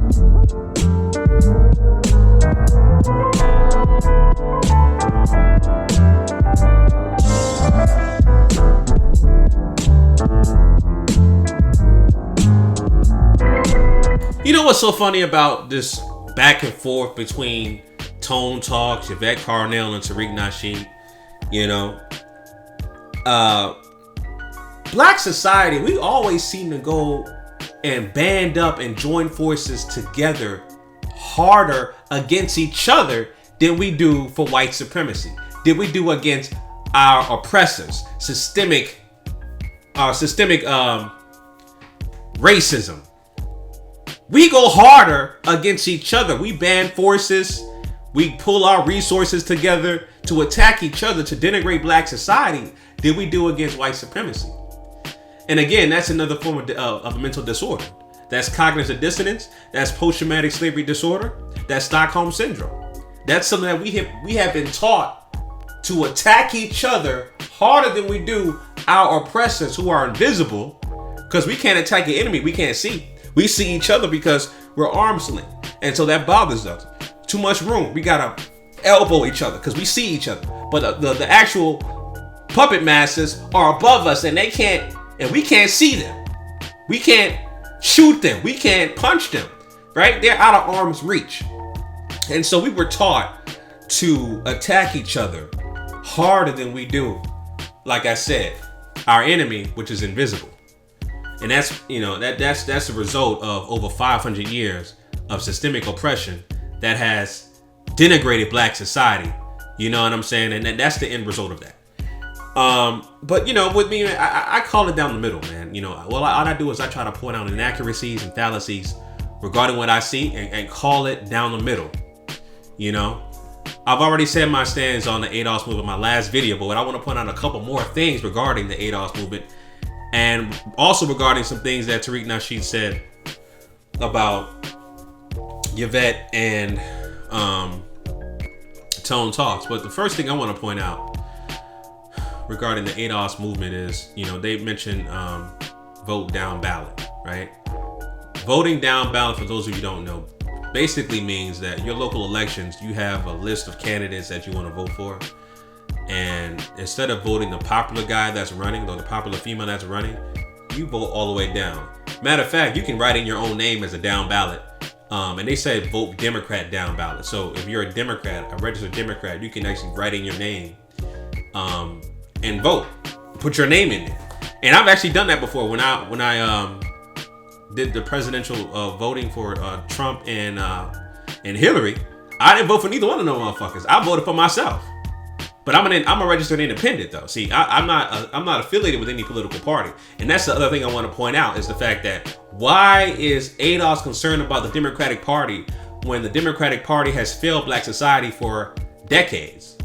You know what's so funny about this back and forth between Tone Talks, Yvette Carnell, and Tariq Nasheed? You know, Black society, we always seem to go and band up and join forces together harder against each other than we do for white supremacy, than we do against our oppressors, systemic racism. We go harder against each other. We band forces. We pull our resources together to attack each other, to denigrate Black society, than we do against white supremacy. And again, that's another form of a mental disorder. That's cognitive dissonance. That's post-traumatic slavery disorder. That's Stockholm syndrome. That's something that we have been taught to attack each other harder than we do our oppressors who are invisible, because we can't attack an enemy we can't see. We see each other because we're arm's length. And so that bothers us. Too much room. We gotta elbow each other because we see each other. But the actual puppet masters are above us, and we can't see them. We can't shoot them. We can't punch them. Right? They're out of arm's reach. And so we were taught to attack each other harder than we do, like I said, our enemy, which is invisible. And that's, you know, that's a result of over 500 years of systemic oppression that has denigrated Black society. You know what I'm saying? And that's the end result of that. But, you know, with me, I call it down the middle, man. You know, all I do is I try to point out inaccuracies and fallacies regarding what I see and call it down the middle. You know, I've already said my stance on the ADOS movement in my last video, but I want to point out a couple more things regarding the ADOS movement, and also regarding some things that Tariq Nasheed said about Yvette and Tone Talks. But the first thing I want to point out regarding the ADOS movement is, you know, they mentioned vote down ballot, right? Voting down ballot, for those of you who don't know, basically means that your local elections, you have a list of candidates that you want to vote for. And instead of voting the popular guy that's running or the popular female that's running, you vote all the way down. Matter of fact, you can write in your own name as a down ballot. And they said vote Democrat down ballot. So if you're a Democrat, a registered Democrat, you can actually write in your name and vote. Put your name in there. And I've actually done that before when I did the presidential voting for Trump and Hillary. I didn't vote for neither one of them motherfuckers. I voted for myself. But I'm a registered independent though. See, I'm not affiliated with any political party. And that's the other thing I want to point out is the fact that why is ADOS concerned about the Democratic Party when the Democratic Party has failed Black society for decades?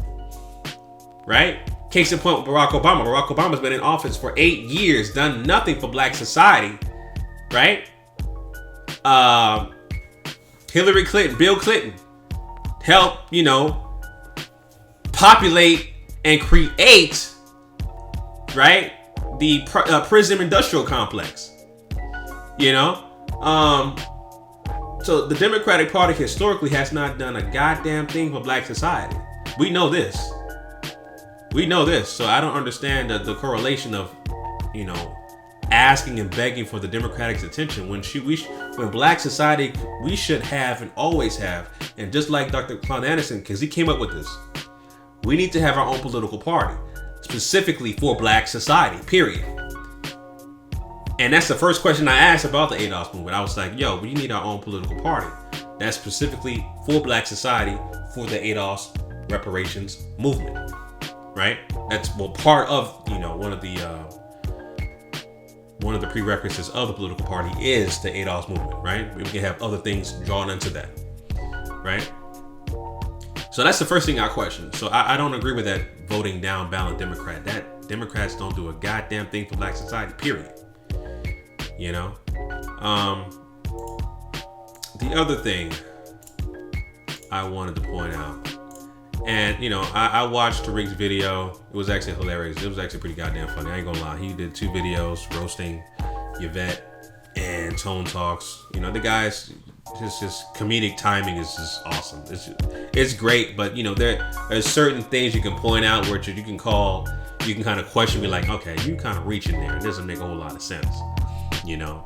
Right? Case in point with Barack Obama. Barack Obama's been in office for 8 years, done nothing for Black society. Right? Hillary Clinton, Bill Clinton helped, you know, populate and create, right, the prison industrial complex. You know, so the Democratic Party historically has not done a goddamn thing for Black society. We know this. So I don't understand the correlation of, you know, asking and begging for the Democratic's attention when Black society, we should have and always have. And just like Dr. Clown Anderson, because he came up with this, we need to have our own political party, specifically for Black society, period. And that's the first question I asked about the ADOS movement. I was like, yo, we need our own political party that's specifically for Black society, for the ADOS reparations movement, right? That's part of, you know, one of the prerequisites of the political party is the ADOS movement, right? We can have other things drawn into that, right? So that's the first thing I question. So I don't agree with that voting down ballot Democrat. That Democrats don't do a goddamn thing for Black society, period. You know? The other thing I wanted to point out, and, you know, I watched Tariq's video. It was actually hilarious. It was actually pretty goddamn funny. I ain't gonna lie. He did 2 videos roasting Yvette and Tone Talks. You know, the guys, His comedic timing is just awesome. It's great, but you know there's certain things you can point out where you can kind of question, be like, okay, you kind of reaching there. It doesn't make a whole lot of sense, you know.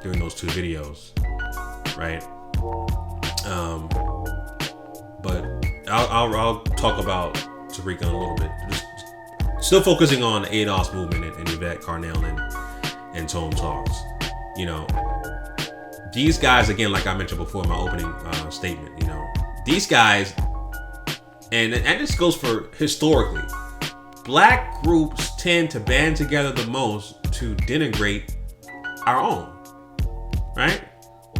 During those 2 videos, right? But I'll talk about Tariq in a little bit. Just still focusing on the ADOS movement and Yvette Carnell and Tone Talks. You know, these guys, again, like I mentioned before in my opening statement, you know, these guys, and this goes for historically, black groups tend to band together the most to denigrate our own, right?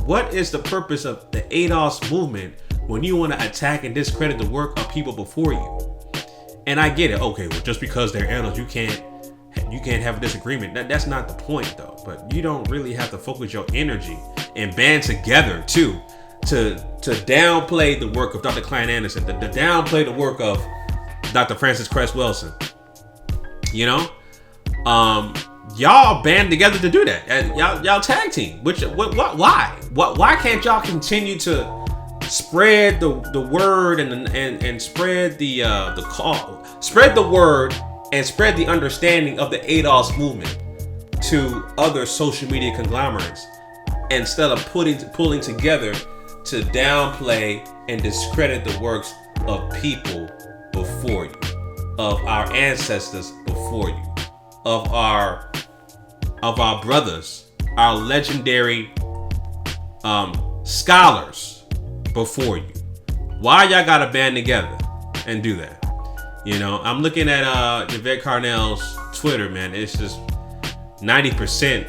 What is the purpose of the ADOS movement when you want to attack and discredit the work of people before you? And I get it. Okay, well, just because they're animals, you can't have a disagreement. That's not the point, though. But you don't really have to focus your energy and band together to downplay the work of Dr. Klein Anderson, to downplay the work of Dr. Francis Cress Wilson. You know, y'all band together to do that. And y'all tag team. Why can't y'all continue to spread the word and spread the call, spread the word and spread the understanding of the ADOS movement to other social media conglomerates instead of pulling together to downplay and discredit the works of people before you, of our ancestors before you, of our brothers, our legendary scholars before you. Why y'all gotta band together and do that? You know, I'm looking at Yvette Carnell's Twitter, man. It's just 90%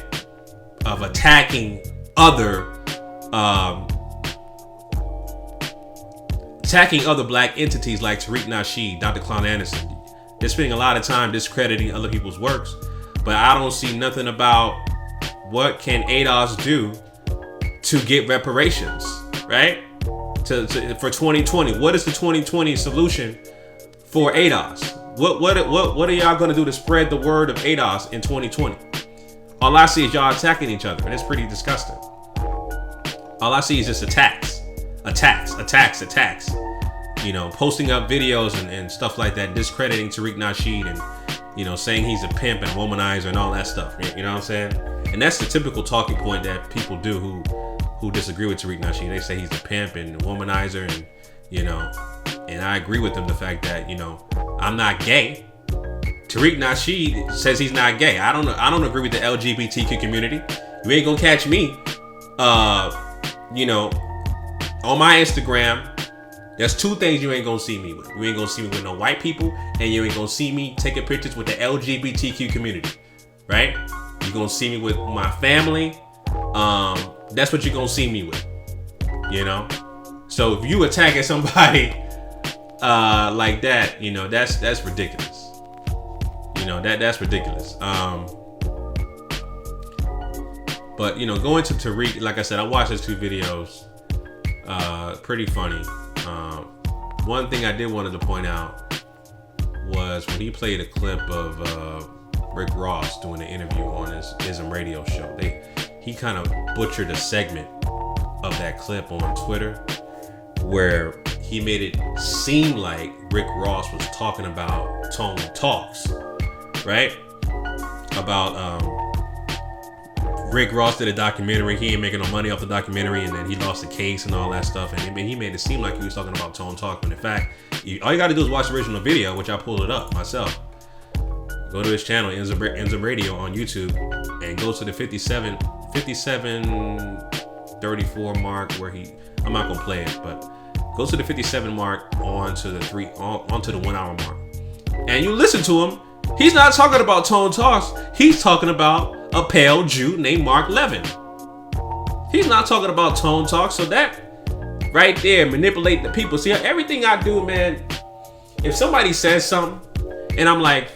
of attacking other black entities like Tariq Nasheed, Dr. Klein Anderson. They're spending a lot of time discrediting other people's works, but I don't see nothing about what can ADOS do to get reparations, right? For 2020, what is the 2020 solution for ADOS? What are y'all gonna do to spread the word of ADOS in 2020? All I see is y'all attacking each other, and it's pretty disgusting. All I see is just attacks. You know, posting up videos and stuff like that, discrediting Tariq Nasheed and, you know, saying he's a pimp and womanizer and all that stuff. You know what I'm saying? And that's the typical talking point that people do who disagree with Tariq Nasheed. They say he's a pimp and a womanizer, and, you know, and I agree with them, the fact that, you know, I'm not gay. Tariq Nasheed says he's not gay. I don't agree with the LGBTQ community. You ain't gonna catch me, you know, on my Instagram. There's 2 things you ain't gonna see me with. You ain't gonna see me with no white people, and you ain't gonna see me taking pictures with the LGBTQ community, right? You're gonna see me with my family. That's what you're gonna see me with, you know? So if you attacking somebody like that, you know, that's ridiculous. You know, that's ridiculous. But, you know, going to Tariq, like I said, I watched his 2 videos. Pretty funny. One thing I did wanted to point out was when he played a clip of Rick Ross doing an interview on his ISM radio show. He kind of butchered a segment of that clip on Twitter where he made it seem like Rick Ross was talking about Tone Talks, right? About Rick Ross did a documentary. He ain't making no money off the documentary, and then he lost the case and all that stuff. And he made it seem like he was talking about Tone Talk, when in fact, all you got to do is watch the original video, which I pulled it up myself. Go to his channel, In-Fighting Radio on YouTube, and go to the 57:34 mark where I'm not gonna play it, but go to the 57 mark onto the 1 hour mark, and you listen to him. He's not talking about Tone Talks. He's talking about a pale Jew named Mark Levin. He's not talking about Tone Talks. So that right there, manipulate the people. See, everything I do, man, if somebody says something and I'm like,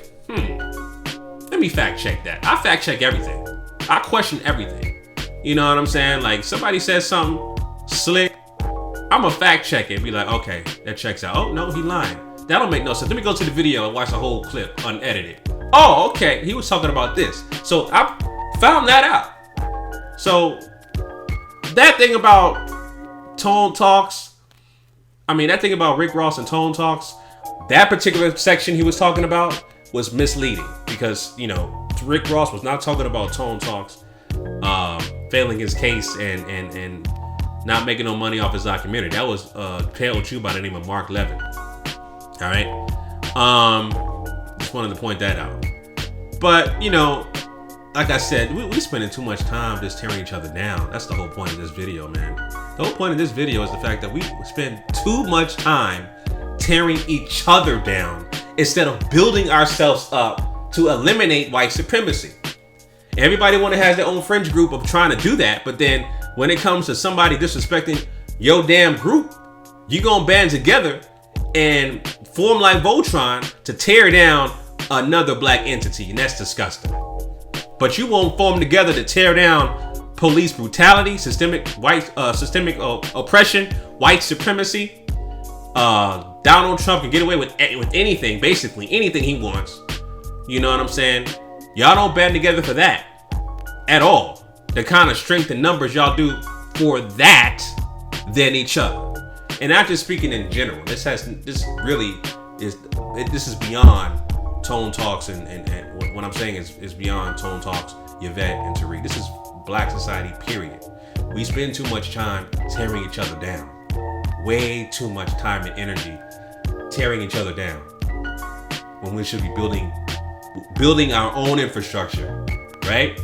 let me fact check that. I fact check everything. I question everything. You know what I'm saying? Like, somebody says something slick, I'm a fact check it and be like, okay, that checks out. Oh, no, he lying. That don't make no sense. Let me go to the video and watch the whole clip unedited. Oh, okay, he was talking about this. So I found that out. So that thing about Tone Talks, that thing about Rick Ross and Tone Talks, that particular section he was talking about was misleading because, Rick Ross was not talking about Tone Talks failing his case and not making no money off his documentary. That was a pale Jew by the name of Mark Levin. All right. Just wanted to point that out. But, like I said, we spending too much time just tearing each other down. That's the whole point of this video, man. The whole point of this video is the fact that we spend too much time tearing each other down instead of building ourselves up to eliminate white supremacy. Everybody has their own fringe group of trying to do that, but then when it comes to somebody disrespecting your damn group, you gonna band together and form like Voltron to tear down another black entity, and that's disgusting. But you won't form together to tear down police brutality, systemic oppression, white supremacy. Donald Trump can get away with anything, basically anything he wants. You know what I'm saying? Y'all don't band together for that at all. The kind of strength and numbers y'all do for that than each other. And not just speaking in general. This is beyond Tone Talks and what I'm saying is beyond Tone Talks, Yvette and Tariq. This is black society, period. We spend too much time tearing each other down. Way too much time and energy tearing each other down when we should be building our own infrastructure, right?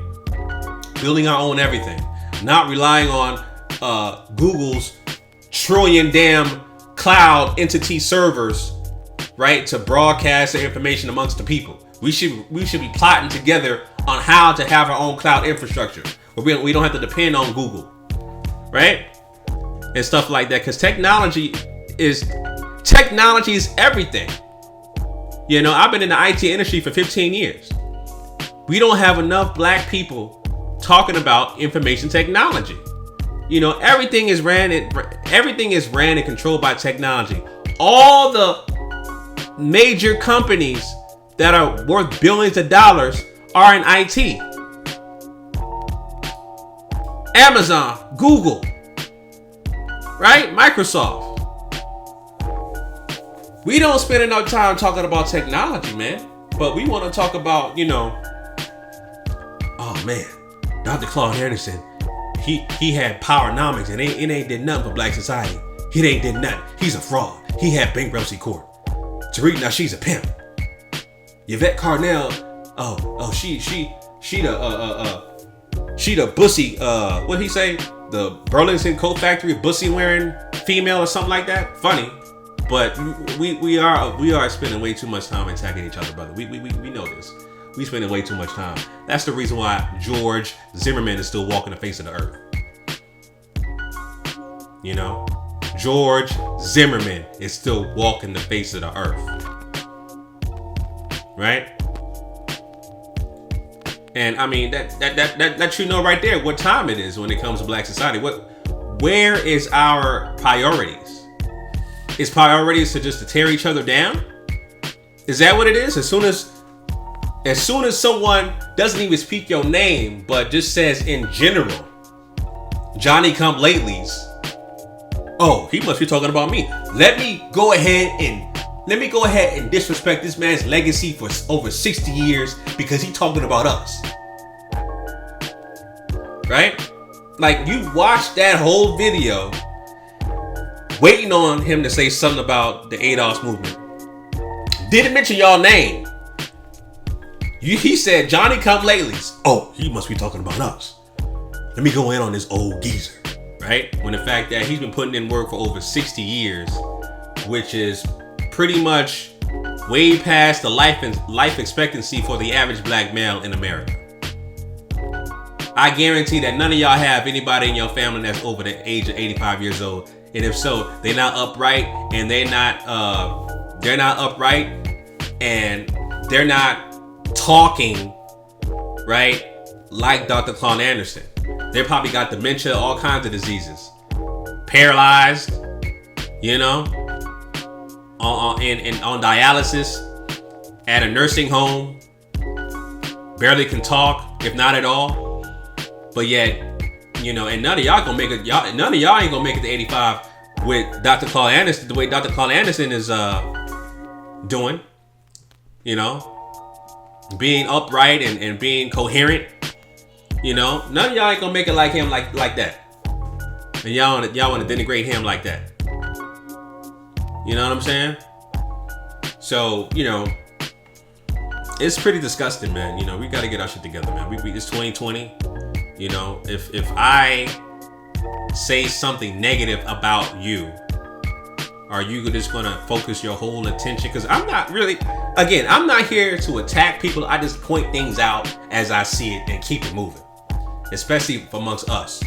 Building our own everything. Not relying on Google's trillion damn cloud entity servers, right, to broadcast the information amongst the people. We should be plotting together on how to have our own cloud infrastructure where we don't have to depend on Google, right? And stuff like that, because technology is everything. I've been in the IT industry for 15 years. We don't have enough black people talking about information technology. Everything is ran and controlled by technology. All the major companies that are worth billions of dollars are in IT. Amazon, Google, right? Microsoft. We don't spend enough time talking about technology, man. But we want to talk about, oh man, Dr. Claude Anderson, he had powernomics and it ain't did nothing for black society. He ain't did nothing. He's a fraud. He had bankruptcy court. Tariq, now she's a pimp. Yvette Carnell, she the bussy, what'd he say? The Burlington Coat Factory bussy wearing female or something like that. Funny. But we are spending way too much time attacking each other, brother. We know this. We spending way too much time. That's the reason why George Zimmerman is still walking the face of the earth. George Zimmerman is still walking the face of the earth. Right? And that lets you know right there what time it is when it comes to black society. Where is our priorities? Is priorities to tear each other down? Is that what it is? As soon as someone doesn't even speak your name, but just says in general, Johnny come latelys. Oh, he must be talking about me. Let me go ahead and disrespect this man's legacy for over 60 years because he's talking about us. Right? Like, you watched that whole video waiting on him to say something about the ADOS movement. Didn't mention y'all name. He said Johnny come latelys. Oh, he must be talking about us. Let me go in on this old geezer. Right? When the fact that he's been putting in work for over 60 years, which is pretty much way past the life expectancy for the average black male in America. I guarantee that none of y'all have anybody in your family that's over the age of 85 years old. And if so, they're not upright and they're not upright and they're not talking, right, like Dr. Claude Anderson. They probably got dementia, all kinds of diseases. Paralyzed, on dialysis, at a nursing home, barely can talk, if not at all. But yet, And none of y'all gonna make it. None of y'all ain't gonna make it to 85 with Dr. Claude Anderson, the way Dr. Claude Anderson is doing. Being upright and being coherent. None of y'all ain't gonna make it like him, like that. And y'all want to denigrate him like that. You know what I'm saying? So it's pretty disgusting, man. We got to get our shit together, man. It's 2020. If I say something negative about you, are you just gonna focus your whole attention? Because I'm not here to attack people. I just point things out as I see it and keep it moving, especially amongst us.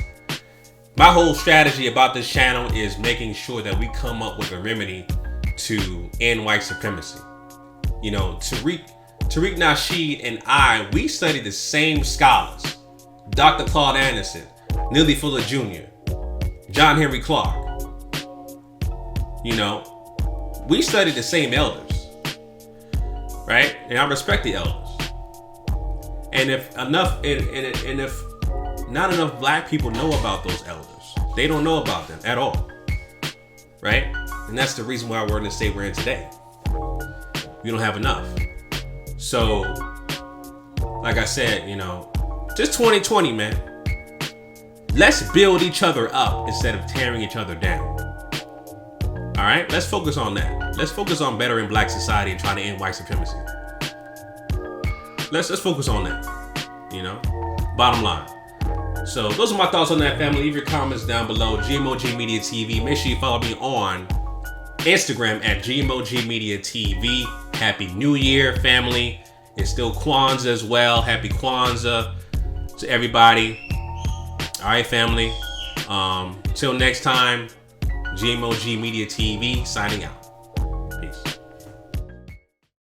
My whole strategy about this channel is making sure that we come up with a remedy to end white supremacy. Tariq Nasheed and I, we studied the same scholars. Dr. Claude Anderson, Neely Fuller Jr., John Henry Clark. We studied the same elders, right? And I respect the elders. And if not enough black people know about those elders, they don't know about them at all, right? And that's the reason why we're in the state we're in today. We don't have enough. So, like I said, just 2020, man. Let's build each other up instead of tearing each other down. All right, let's focus on that. Let's focus on bettering black society and trying to end white supremacy. Let's focus on that. Bottom line. So those are my thoughts on that, family. Leave your comments down below. GMOGMediaTV. Make sure you follow me on Instagram at GMOGMediaTV. Happy New Year, family. It's still Kwanzaa as well. Happy Kwanzaa to everybody. All right, family. Till next time. GMOGMedia TV signing out. Peace.